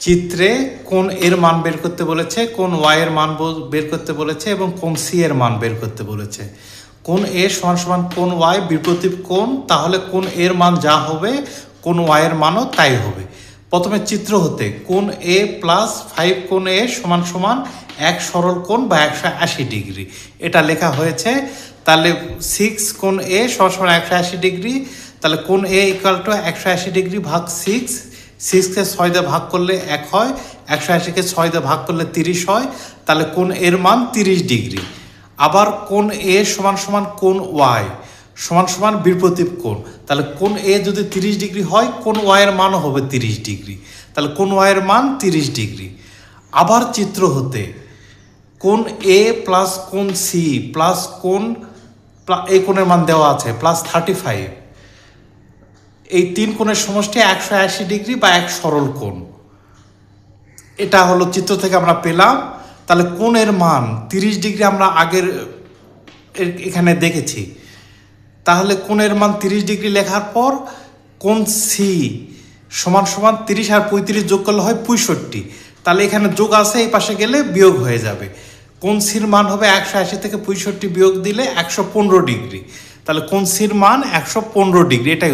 চিত্রে কোন এর মান বের করতে বলেছে, কোন ওয়াই এর মান বের করতে বলেছে এবং কোন সি এর মান বের করতে বলেছে। কোন এ সমান সমান কোন ওয়াই বিপরীত কোণ, তাহলে কোন এর মান যা হবে কোন ওয়াই এর মানও তাই হবে। প্রথমে চিত্র হতে কোন এ প্লাস 5 কোন এ সমান সমান এক সরল কোণ বা 180 ডিগ্রি এটা লেখা হয়েছে। তাহলে 6 কোন এ সমান সমান 180 ডিগ্রি, তাহলে কোন এ ইকুয়াল টু 180 ডিগ্রি ভাগ 6, 6কে 6 দিয়ে ভাগ করলে 1 হয়, 180কে 6 দিয়ে ভাগ করলে 30 হয়, তাহলে কোন এর মান 30 ডিগ্রি। আবার কোন এ সমান সমান কোন ওয়াই সমান সমান বিপরীত কোণ, তাহলে কোন এ যদি 30 ডিগ্রি হয় কোন ওয়াই এর মানও হবে 30 ডিগ্রি, তাহলে কোন ওয়াই এর মান 30 ডিগ্রি। আবার চিত্র হতে কোন এ প্লাস কোন সি প্লাস কোন এই কোণের মান দেওয়া আছে প্লাস 35, এই তিন কোণের সমষ্টি 180 ডিগ্রি বা এক সরল কোণ। এটা হলো চিত্র থেকে আমরা পেলাম। তাহলে কোণের মান 30 ডিগ্রি আমরা আগের এখানে দেখেছি। তাহলে কোণের মান 30 ডিগ্রি লেখার পর কোণ সি সমান সমান 30 আর 35 যোগ করলে হয় 65, তাহলে এখানে যোগ আছে, এই পাশে গেলে বিয়োগ হয়ে যাবে। কোণ সির মান হবে 180 থেকে 65 বিয়োগ দিলে 115 ডিগ্রি, তাহলে কোণ সির মান 115 ডিগ্রি। এটাই